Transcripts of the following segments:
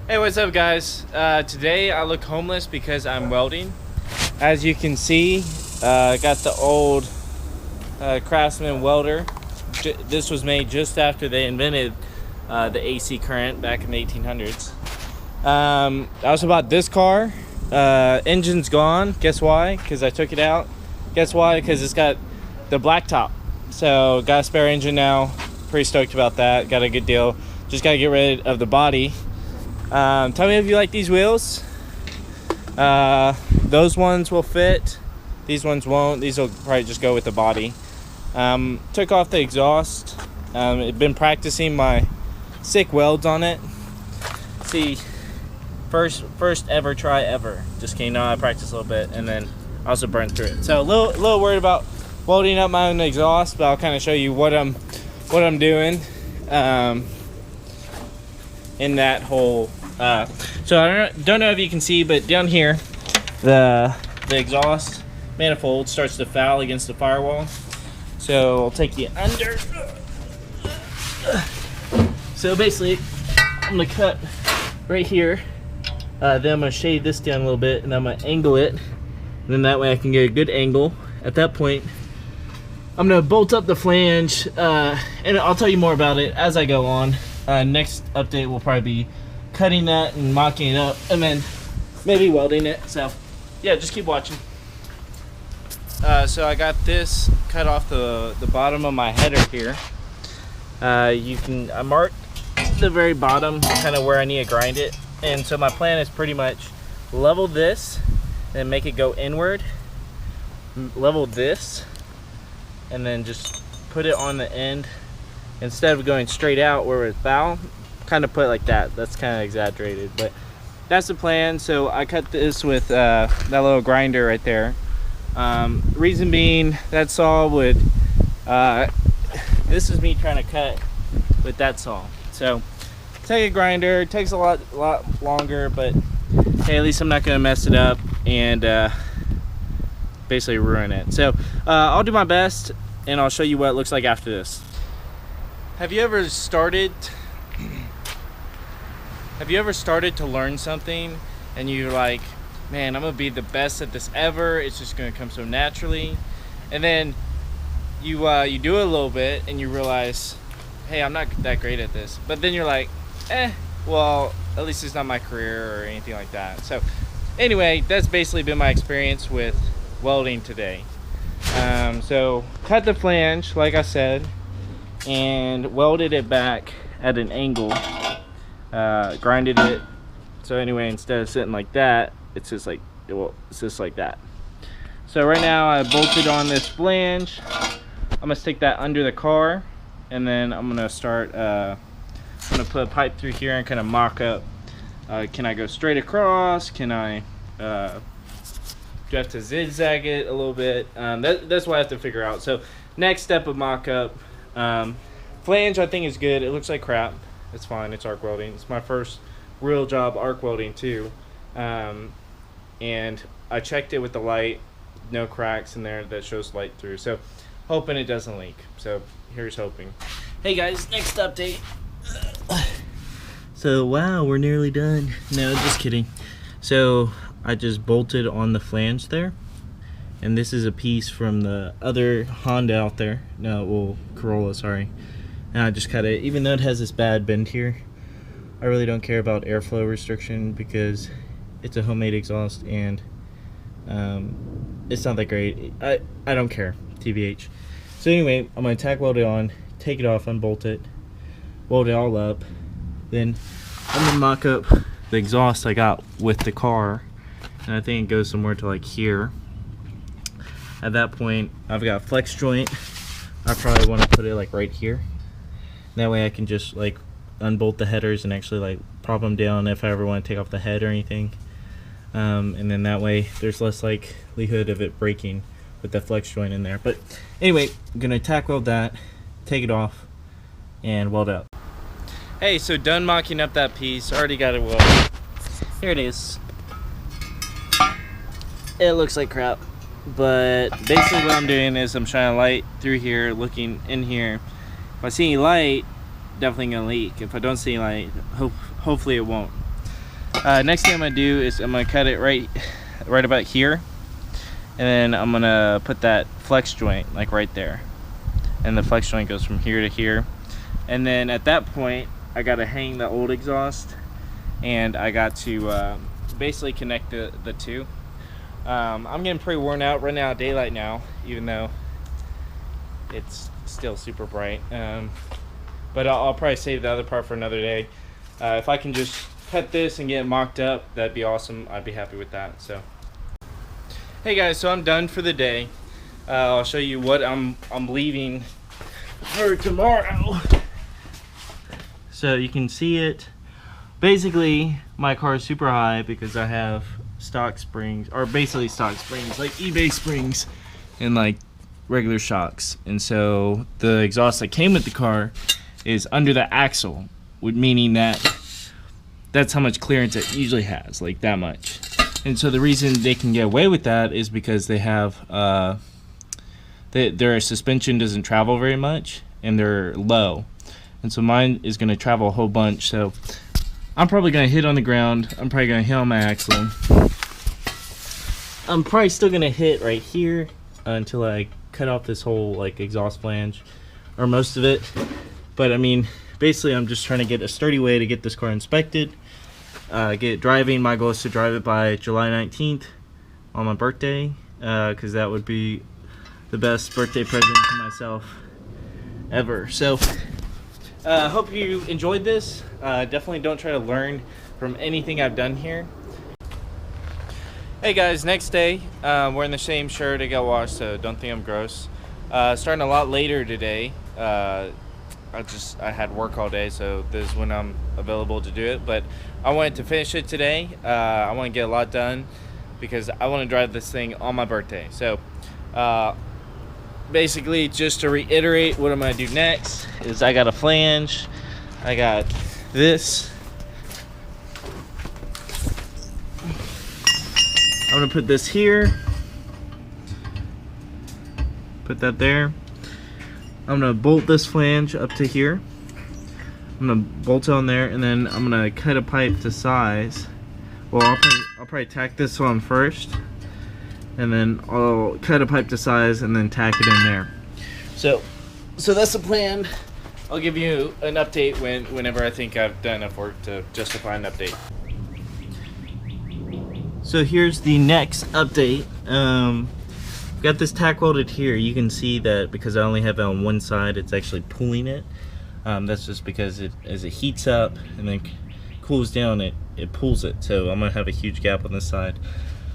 Hey, what's up guys? Today I look homeless because I'm welding. As you can see, I got the old Craftsman welder. This was made just after they invented the AC current back in the 1800s. I also bought this car. Engine's gone. Guess why? Because I took it out. Guess why? Because it's got the black top. So got a spare engine now. Pretty stoked about that. Got a good deal. Just gotta get rid of the body. Tell me if you like these wheels. Those ones will fit. These ones won't. These will probably just go with the body. Took off the exhaust. I've been practicing my sick welds on it. See, first ever try ever. Just kidding. No, I practiced a little bit and then also burned through it. So a little worried about welding up my own exhaust, but I'll kind of show you what I'm doing in that whole. So I don't know if you can see, but down here, the exhaust manifold starts to foul against the firewall. So I'll take you under. So basically, I'm gonna cut right here. Then I'm gonna shade this down a little bit, and I'm gonna angle it. And then that way I can get a good angle. At that point, I'm gonna bolt up the flange, and I'll tell you more about it as I go on. Next update will probably be cutting that and mocking it up, and then maybe welding it. So yeah, just keep watching. So I got this cut off the bottom of my header here. I marked the very bottom, kind of where I need to grind it, and so my plan is pretty much level this and make it go inward, level this, and then just put it on the end instead of going straight out where it's foul. Kind of put it like that. That's kind of exaggerated, but that's the plan. So I cut this with that little grinder right there. Reason being, that saw would this is me trying to cut with that saw. So take a grinder. It takes a lot longer, but hey, at least I'm not gonna mess it up and basically ruin it. So I'll do my best and I'll show you what it looks like after this. Have you ever started to learn something and you're like, man, I'm gonna be the best at this ever, it's just gonna come so naturally, and then you do it a little bit and you realize, hey, I'm not that great at this, but then you're like, well, at least it's not my career or anything like that. So anyway, that's basically been my experience with welding today. So cut the flange like I said and welded it back at an angle, grinded it. So anyway, instead of sitting like that, it's just like, well, it's just like that. So right now I bolted on this flange. I'm gonna stick that under the car, and then I'm gonna start, I'm gonna put a pipe through here and kind of mock up. Can I go straight across? Can I, do I have to zigzag it a little bit? That's what I have to figure out. So next step of mock up. Flange I think is good. It looks like crap. It's fine. It's arc welding. It's my first real job arc welding too. And I checked it with the light. No cracks in there that shows light through. So hoping it doesn't leak. So here's hoping. Hey guys, next update. So wow, we're nearly done. No, just kidding. So I just bolted on the flange there. And this is a piece from the other Honda out there. No, well, Corolla, sorry. And I just cut it. Even though it has this bad bend here, I really don't care about airflow restriction because it's a homemade exhaust and it's not that great. I don't care, TBH. So anyway, I'm going to tack weld it on, take it off, unbolt it, weld it all up. Then I'm going to mock up the exhaust I got with the car. And I think it goes somewhere to like here. At that point, I've got a flex joint. I probably want to put it like right here. That way I can just like unbolt the headers and actually like prop them down if I ever want to take off the head or anything. And then that way there's less likelihood of it breaking with the flex joint in there. But anyway, I'm gonna tack weld that, take it off, and weld it up. Hey, so done mocking up that piece. Already got it welded. Here it is. It looks like crap, but basically what I'm doing is I'm shining light through here, looking in here. If I see any light, definitely gonna leak. If I don't see any light, hopefully it won't. Next thing I'm gonna do is I'm gonna cut it right about here, and then I'm gonna put that flex joint like right there, and the flex joint goes from here to here. And then at that point I gotta hang the old exhaust, and I got to basically connect the two. I'm getting pretty worn out, running out of daylight now, even though it's still super bright. But I'll probably save the other part for another day. If I can just cut this and get it mocked up, that'd be awesome. I'd be happy with that. So hey guys, so I'm done for the day. I'll show you what I'm leaving for tomorrow. So you can see it. Basically my car is super high because I have stock springs, or basically stock springs, like eBay springs, and like regular shocks. And so the exhaust that came with the car is under the axle, meaning that that's how much clearance it usually has, like that much. And so the reason they can get away with that is because they have their suspension doesn't travel very much, and they're low. And so mine is going to travel a whole bunch. So I'm probably going to hit on the ground. I'm probably going to hit on my axle. I'm probably still going to hit right here until I cut off this whole like exhaust flange, or most of it. But I mean, basically I'm just trying to get a sturdy way to get this car inspected, get it driving. My goal is to drive it by July 19th on my birthday, because that would be the best birthday present to myself ever. So hope you enjoyed this. Definitely don't try to learn from anything I've done here. Hey guys, next day, wearing the same shirt. I got washed, so don't think I'm gross. Starting a lot later today. I had work all day, so this is when I'm available to do it. But I wanted to finish it today. I want to get a lot done because I want to drive this thing on my birthday. So basically, just to reiterate, what I'm going to do next is I got a flange. I got this. I'm going to put this here. Put that there. I'm going to bolt this flange up to here. I'm going to bolt it on there, and then I'm going to cut a pipe to size. Well, I'll probably tack this on first, and then I'll cut a pipe to size and then tack it in there. So that's the plan. I'll give you an update whenever I think I've done enough work to justify an update. So here's the next update. Got this tack welded here. You can see that because I only have it on one side, it's actually pulling it. That's just because as it heats up and then cools down, it pulls it. So I'm gonna have a huge gap on this side.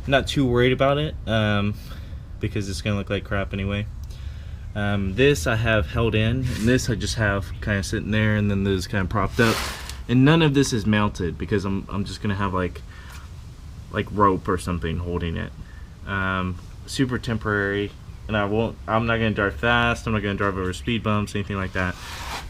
I'm not too worried about it because it's gonna look like crap anyway. This I have held in, and this I just have kind of sitting there, and then this is kind of propped up. And none of this is mounted because I'm just gonna have like rope or something holding it. Super temporary, and I'm not gonna drive fast. I'm not gonna drive over speed bumps, anything like that.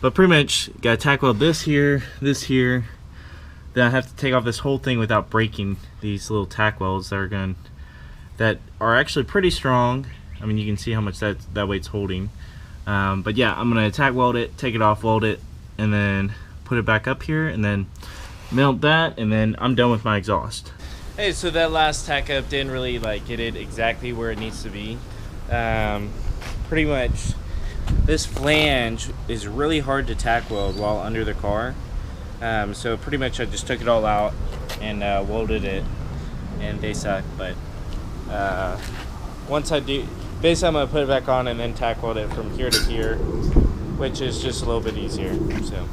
But pretty much gotta tack weld this here. Then I have to take off this whole thing without breaking these little tack welds that are actually pretty strong. I mean, you can see how much that weight's holding. But yeah, I'm gonna tack weld it, take it off, weld it, and then put it back up here, and then mount that, and then I'm done with my exhaust. Hey, so that last tack up didn't really get it exactly where it needs to be. Pretty much this flange is really hard to tack weld while under the car. So pretty much I just took it all out and welded it, and they suck. But once I do, basically I'm gonna put it back on and then tack weld it from here to here, which is just a little bit easier. So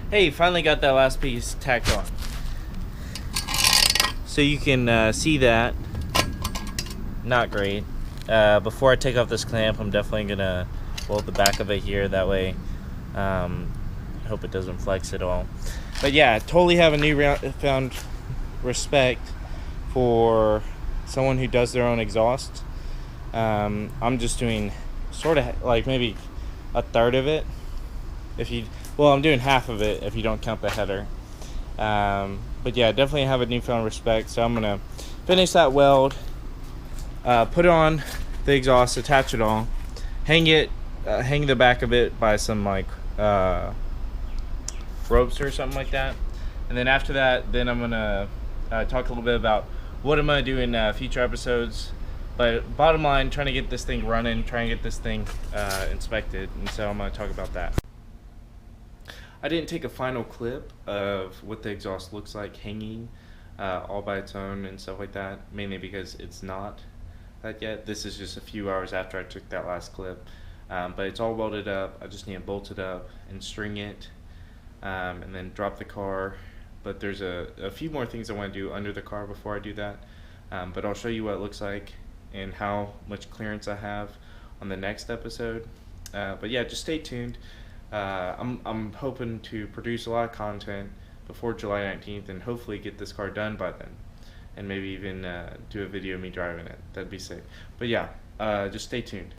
hey, finally got that last piece tacked on. So you can see that, not great. Before I take off this clamp, I'm definitely gonna weld the back of it here, that way I hope it doesn't flex at all. But yeah, totally have a newfound respect for someone who does their own exhaust. I'm just doing sort of maybe a third of it. I'm doing half of it if you don't count the header. But yeah, definitely have a newfound respect. So I'm gonna finish that weld, put on the exhaust, attach it all, hang the back of it by some ropes or something like that. And then after that, then I'm gonna talk a little bit about what I'm gonna do in future episodes. But bottom line, trying to get this thing running, trying to get this thing inspected, and so I'm gonna talk about that. I didn't take a final clip of what the exhaust looks like hanging all by its own and stuff like that, mainly because it's not that yet. This is just a few hours after I took that last clip. But it's all welded up. I just need to bolt it up and string it, and then drop the car. But there's a few more things I want to do under the car before I do that. But I'll show you what it looks like and how much clearance I have on the next episode. But yeah, just stay tuned. I'm hoping to produce a lot of content before July 19th and hopefully get this car done by then, and maybe even do a video of me driving it. That'd be sick. But yeah, just stay tuned.